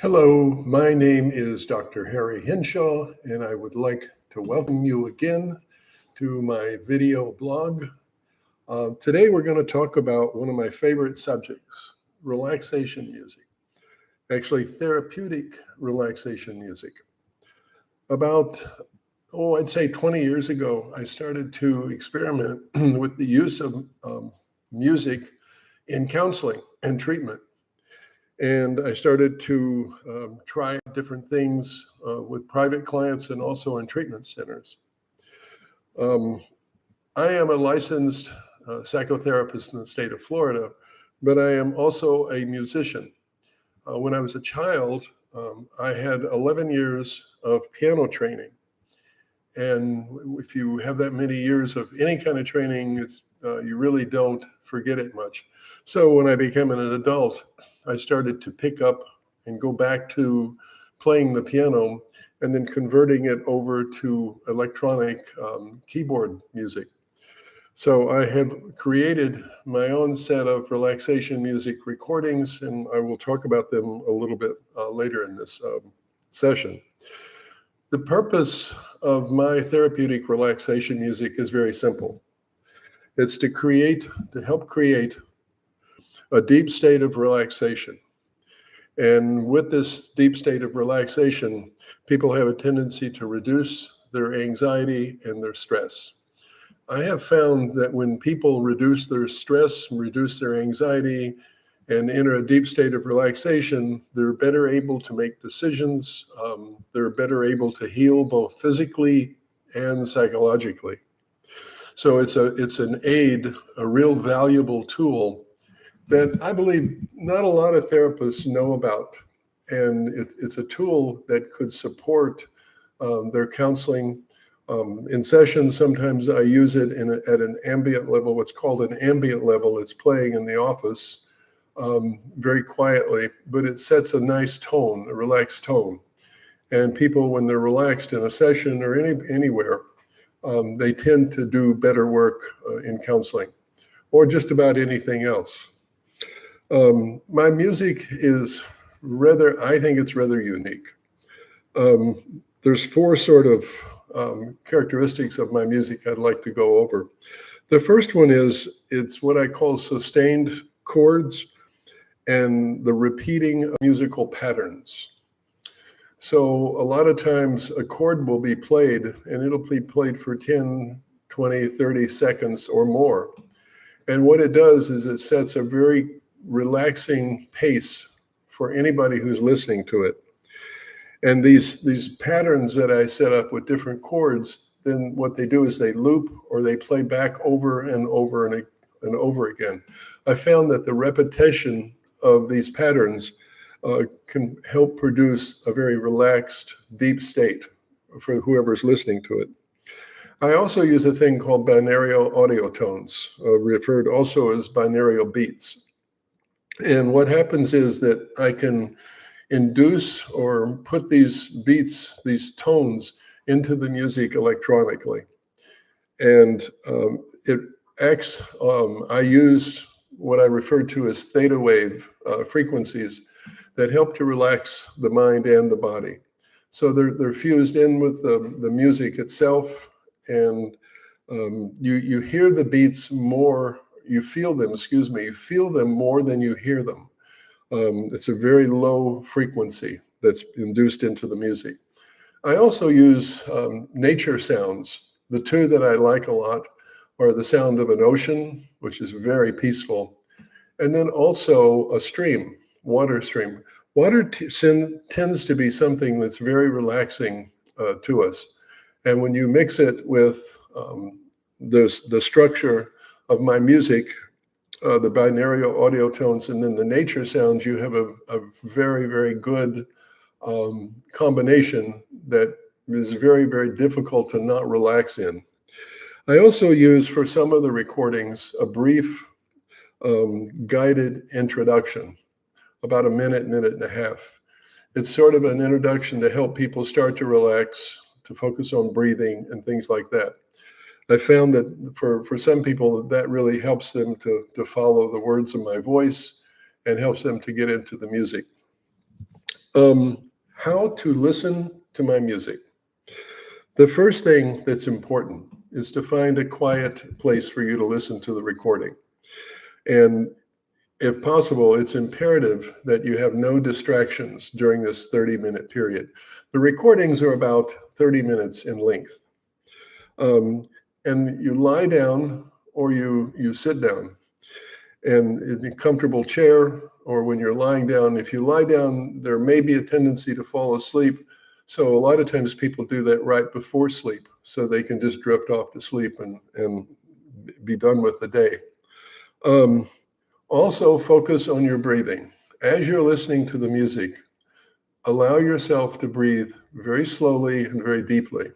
Hello, my name is Dr. Harry Henshaw, and I would like to welcome you again to my video blog. Today we're going to talk about one of my favorite subjects, relaxation music, actually therapeutic relaxation music. I'd say 20 years ago, I started to experiment with the use of music in counseling and treatment. And I started to try different things with private clients and also in treatment centers. Um, I am a licensed psychotherapist in the state of Florida, but I am also a musician. When I was a child, I had 11 years of piano training. And if you have that many years of any kind of training, you really don't forget it much. So when I became an adult, I started to pick up and go back to playing the piano and then converting it over to electronic keyboard music. So I have created my own set of relaxation music recordings, and I will talk about them a little bit later in this session. The purpose of my therapeutic relaxation music is very simple. It's to help create a deep state of relaxation. And with this deep state of relaxation, people have a tendency to reduce their anxiety and their stress. I have found that when people reduce their stress, reduce their anxiety, and enter a deep state of relaxation, they're better able to make decisions. They're better able to heal both physically and psychologically. So it's an aid, a real valuable tool that I believe not a lot of therapists know about. And it's a tool that could support their counseling. In sessions, sometimes I use it at an ambient level, what's called an ambient level. It's playing in the office very quietly, but it sets a nice tone, a relaxed tone. And people, when they're relaxed in a session or anywhere, they tend to do better work in counseling or just about anything else. My music is I think it's rather unique. There's four sort of characteristics of my music I'd like to go over. The first one is it's what I call sustained chords and the repeating of musical patterns. So a lot of times a chord will be played and it'll be played for 10, 20, 30 seconds or more. And what it does is it sets a very relaxing pace for anybody who's listening to it. And these patterns that I set up with different chords, then what they do is they loop or they play back over and over and over again. I found that the repetition of these patterns can help produce a very relaxed, deep state for whoever's listening to it. I also use a thing called binaural audio tones, referred also as binaural beats. And what happens is that I can induce or put these beats, these tones, into the music electronically. And it acts, I use what I refer to as theta wave frequencies that help to relax the mind and the body. So they're fused in with the music itself, and you hear the beats more, you feel them more than you hear them. It's a very low frequency that's induced into the music. I also use nature sounds. The two that I like a lot are the sound of an ocean, which is very peaceful, and then also a stream, water stream. Water tends to be something that's very relaxing to us. And when you mix it with the structure of my music, the binaural audio tones, and then the nature sounds, you have a very, very good combination that is very, very difficult to not relax in. I also use, for some of the recordings, a brief guided introduction, about a minute and a half. It's sort of an introduction to help people start to relax, to focus on breathing and things like that. I found that for some people, that really helps them to follow the words of my voice and helps them to get into the music. How to listen to my music. The first thing that's important is to find a quiet place for you to listen to the recording. And if possible, it's imperative that you have no distractions during this 30-minute period. The recordings are about 30 minutes in length. And you lie down or you sit down, and in a comfortable chair, or when you're lying down. If you lie down, there may be a tendency to fall asleep. So a lot of times people do that right before sleep, so they can just drift off to sleep and be done with the day. Also focus on your breathing. As you're listening to the music, allow yourself to breathe very slowly and very deeply.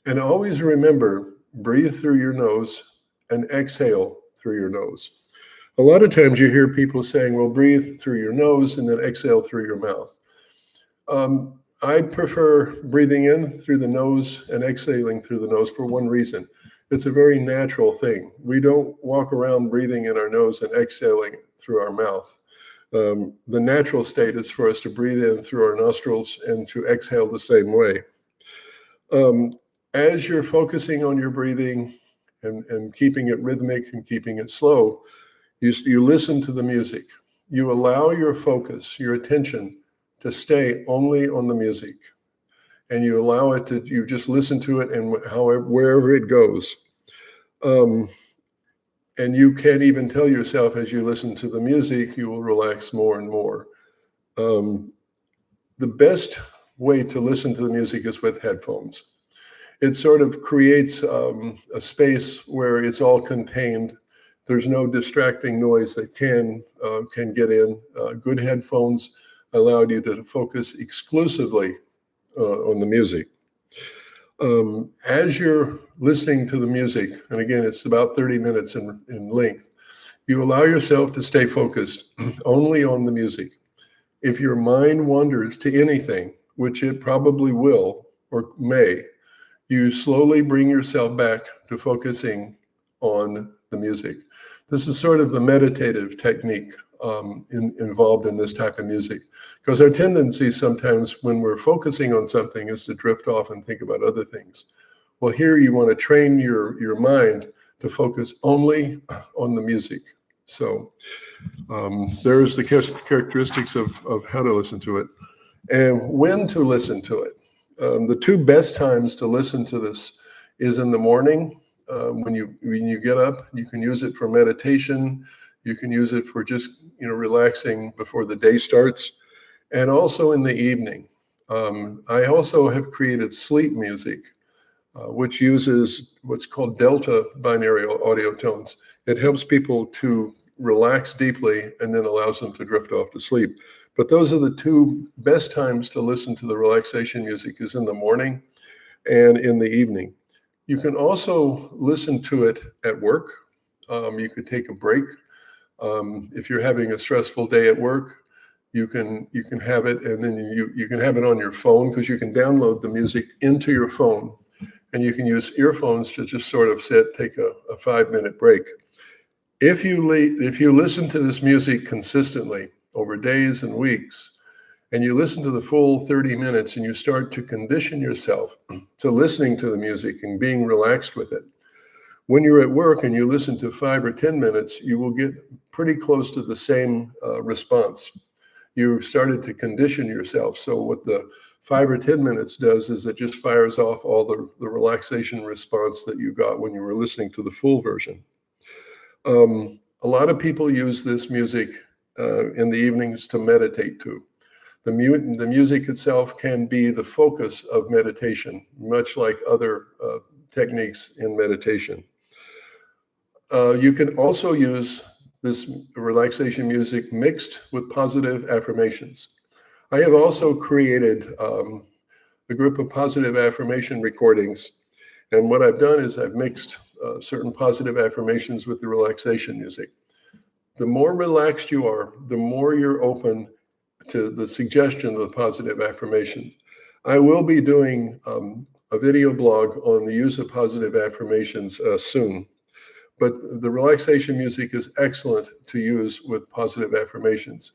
And always remember, breathe through your nose and exhale through your nose. A lot of times you hear people saying, well, breathe through your nose and then exhale through your mouth. I prefer breathing in through the nose and exhaling through the nose for one reason. It's a very natural thing. We don't walk around breathing in our nose and exhaling through our mouth. The natural state is for us to breathe in through our nostrils and to exhale the same way. As you're focusing on your breathing and keeping it rhythmic and keeping it slow, you listen to the music. You allow your focus, your attention, to stay only on the music. And you allow it to, you just listen to it and wherever it goes. And you can't even tell yourself as you listen to the music, you will relax more and more. The best way to listen to the music is with headphones. It sort of creates a space where it's all contained. There's no distracting noise that can get in. Good headphones allow you to focus exclusively on the music. As you're listening to the music, and again, it's about 30 minutes in length, you allow yourself to stay focused only on the music. If your mind wanders to anything, which it probably will or may, you slowly bring yourself back to focusing on the music. This is sort of the meditative technique involved in this type of music, because our tendency sometimes when we're focusing on something is to drift off and think about other things. Well, here you want to train your mind to focus only on the music. So there's the characteristics of how to listen to it and when to listen to it. The two best times to listen to this is in the morning. When you get up, you can use it for meditation. You can use it for just relaxing before the day starts, and also in the evening. I also have created sleep music, which uses what's called delta binary audio tones. It helps people to relax deeply and then allows them to drift off to sleep. But those are the two best times to listen to the relaxation music, is in the morning and in the evening. You can also listen to it at work. You could take a break. If you're having a stressful day at work, you can have it, and then you can have it on your phone, because you can download the music into your phone, and you can use earphones to just sort of take a 5-minute break. If you listen to this music consistently over days and weeks, and you listen to the full 30 minutes and you start to condition yourself to listening to the music and being relaxed with it, when you're at work and you listen to 5 or 10 minutes, you will get pretty close to the same response. You started to condition yourself. So what the 5 or 10 minutes does is it just fires off all the relaxation response that you got when you were listening to the full version. A lot of people use this music in the evenings to meditate to. The music itself can be the focus of meditation, much like other techniques in meditation. You can also use this relaxation music mixed with positive affirmations. I have also created a group of positive affirmation recordings. And what I've done is I've mixed certain positive affirmations with the relaxation music. The more relaxed you are, the more you're open to the suggestion of the positive affirmations. I will be doing a video blog on the use of positive affirmations soon. but the relaxation music is excellent to use with positive affirmations.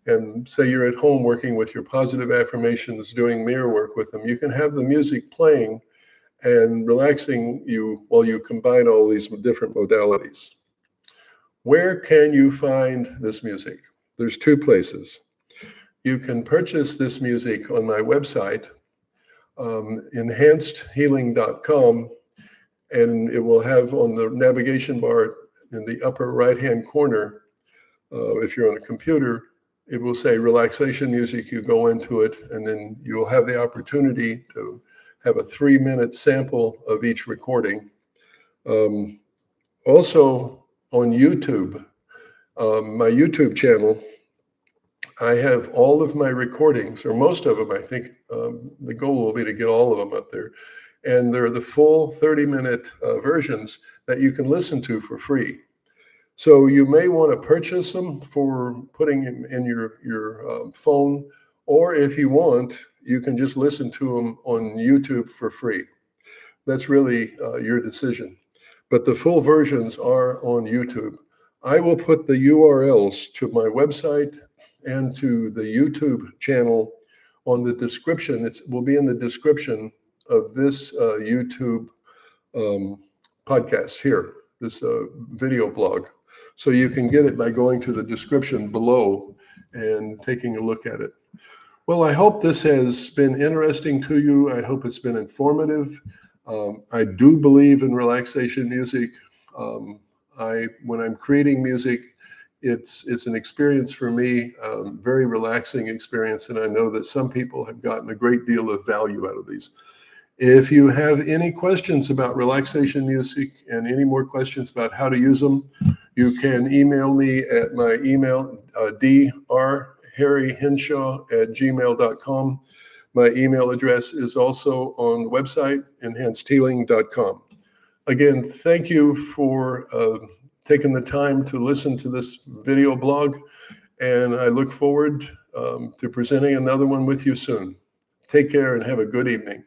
And say you're at home working with your positive affirmations, doing mirror work with them, you can have the music playing and relaxing you while you combine all these different modalities. Where can you find this music? There's two places. You can purchase this music on my website, enhancedhealing.com, and it will have on the navigation bar in the upper right-hand corner, if you're on a computer, it will say relaxation music. You go into it, and then you'll have the opportunity to have a 3-minute sample of each recording. Also on YouTube, my YouTube channel, I have all of my recordings, or most of them, I think. The goal will be to get all of them up there. And they're the full 30-minute versions that you can listen to for free. So you may want to purchase them for putting in your phone, or if you want, you can just listen to them on YouTube for free. That's really your decision. But the full versions are on YouTube. I will put the URLs to my website and to the YouTube channel on the description. It will be in the description of this YouTube podcast here, this video blog. So you can get it by going to the description below and taking a look at it. Well, I hope this has been interesting to you. I hope it's been informative. I do believe in relaxation music. When I'm creating music, it's an experience for me, very relaxing experience, and I know that some people have gotten a great deal of value out of these. If you have any questions about relaxation music and any more questions about how to use them, you can email me at my email, drharryhenshaw@gmail.com. My email address is also on the website, enhancedhealing.com. Again, thank you for taking the time to listen to this video blog, and I look forward to presenting another one with you soon. Take care and have a good evening.